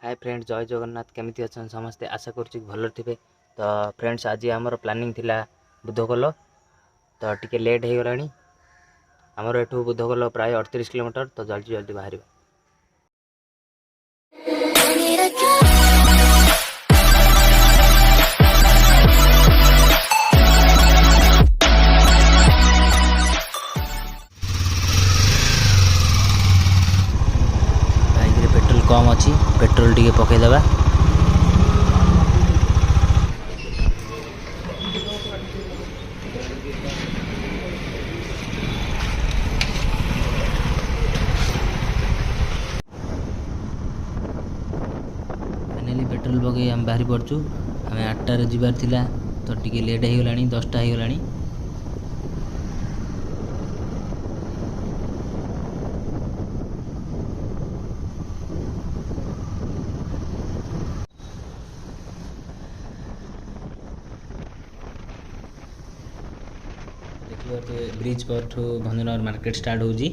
Hi friends, जय जगन्नाथ। केमिति अच्छा समस्ते, आशा करुच्ची भल थे। तो फ्रेंड्स, आज आमर प्लानिंग थिला बुद्धकोल, तो टिके लेट हो गला। आमर एठू बुद्धकोल प्राय 38 किलोमीटर। तो जल्दी जल्दी बाहर। बाइक रे पेट्रोल कम अच्छी, पेट्रोल टिके पकईदबा। फाइनाली पेट्रोल पकई आम बाहरी पड़चु। आम 8टार जीवार थिला, तो टिके लेट हो गला, 10टा हो गला। देखिए ब्रिज पर भंजनगर मार्केट स्टार्ट होजी।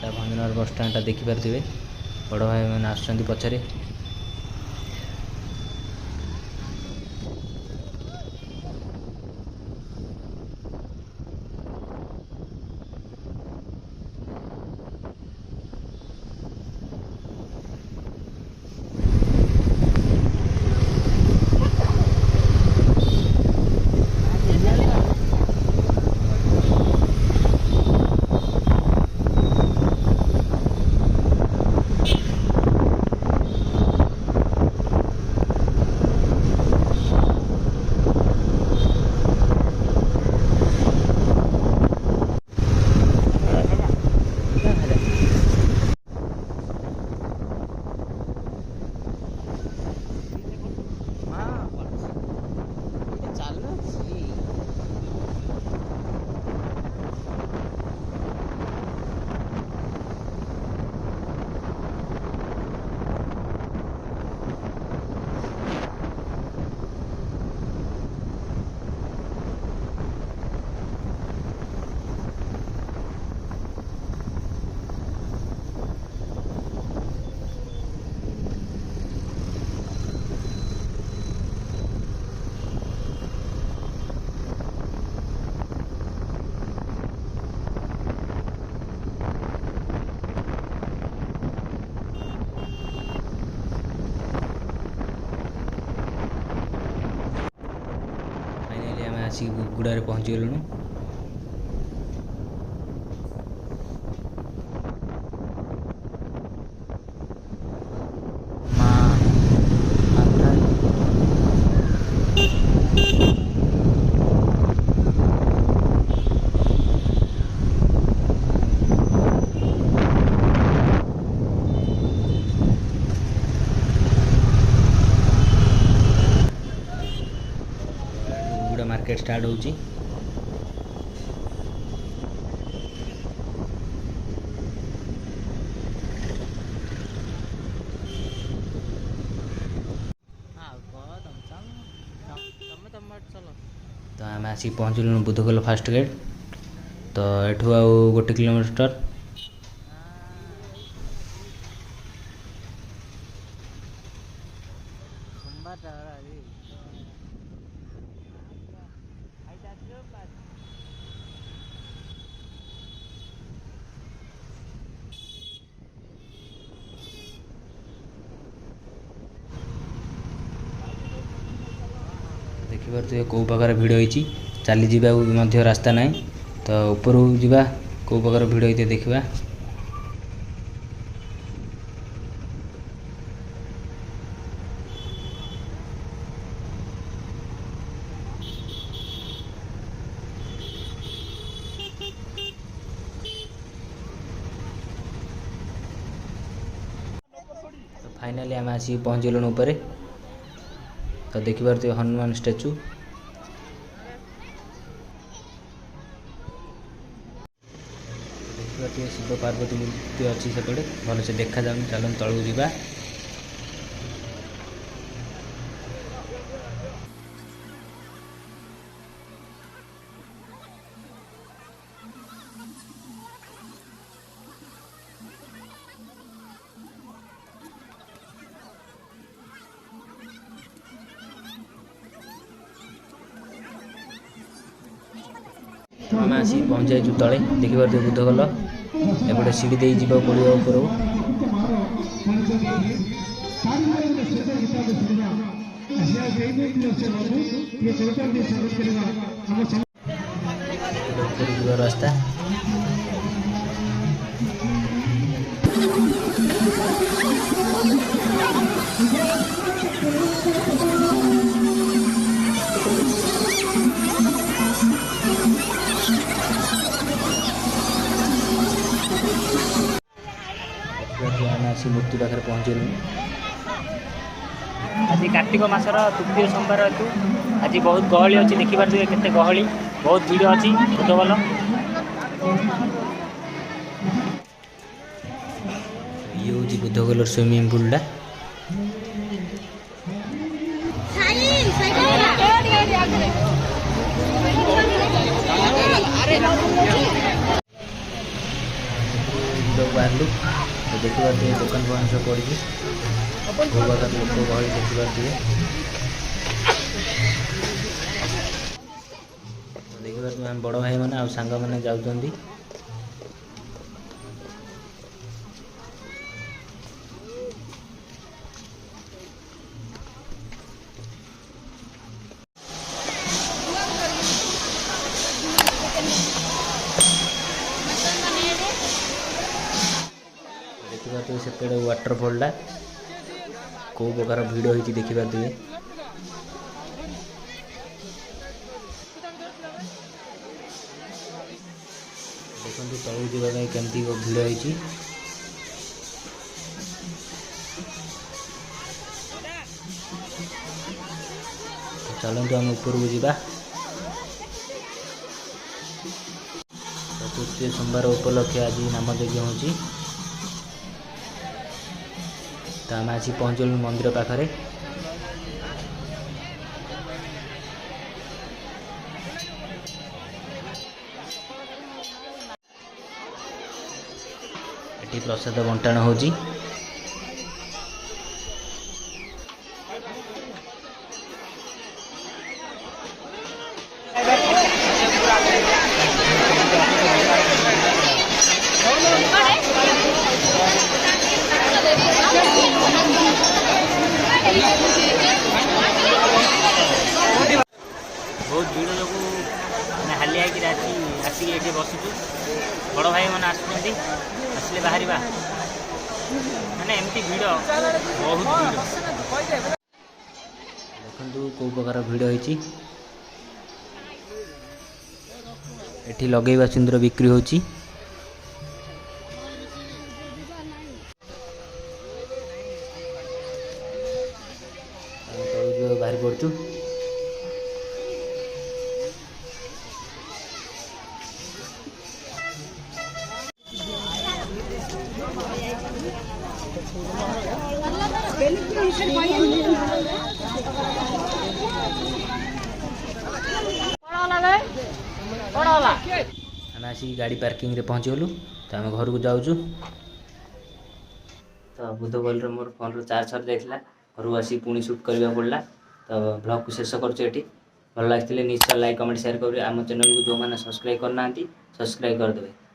भंजनगर बस स्टाण्डटा देखिपे, बड़ भाई मैंने आसुँच पछरे। आसिक गुड़ारे पहुँची गलुणु। मार्केट स्टार्ट होची। तो आम आसिक पहुँचलु बुद्धकोल फास्ट गेट। तो एठू आ 1 किलोमीटर। देखिए कौ प्रकार भिड़ होती, चली जावा रास्ता ना। तो ऊपर जावा कौ प्रकार भिड़ होती देखा। तो फाइनाली आम आसिक पहुँचलुण ऊपर। तो देखिए हनुमान स्टैचू। देखिए शिव पार्वती मूर्ति अच्छी सेपटे भल से देखा जाऊँ। चलो तलू जा। आम आसी पहुँच जाइए तले देखिए बुद्ध गल एपटे सीढ़ी दे जा पड़ो ऊपर रास्ता आसी मूर्ति पाखे पहुँचल। आज कार्तिक मासर तृतीय सोमवार हेतु आज बहुत गहली अच्छी देखिए केते गहली बहुत भीड़ अच्छी बुधगल। ये हूँ बुधगल स्विमिंग पूलटा बाहर देखिए दुकान फुकान सब पड़ी बहुत लोक गहली देखिए देखिए बड़ भाई मैंने आ सांग मैंने जाऊँगी। देखिए सेपटे वाटरफॉलटा कौ प्रकार भिड़ होती देखिए देखु तलू जावाई केमती भिड़ होती। चलते आम ऊपर को जा। तृतीय सोमवार उपलक्षे आज नामयज्ञ होची। तो आम आसी पहुँचल मंदिर पाखरे। एटी प्रसाद बंटन होची। बहुत भीड़ जो हालिया आसिक ये बसुचु बड़ भाई मैंने आसले बाहर माने एमती भीड़ बहुत भीड़ देखु कौ प्रकार भिड़ होती। एठी लगेଇବା सिंदूर बिक्री होची। बाहर पड़चु आम आसिक गाड़ी पार्किंग रे पहुँचीगलु। तो आम घर को जाऊँ। तो बुधगल मोर फोन चार्ज सर जाइए घर को आसी पुणी सुट करने पड़ा। तो ब्लॉग को शेष कर भल लगे निश्चय लाइक कमेंट शेयर करेंगे। आम चैनल को जो मैंने सब्सक्राइब करना सब्सक्राइब करदे।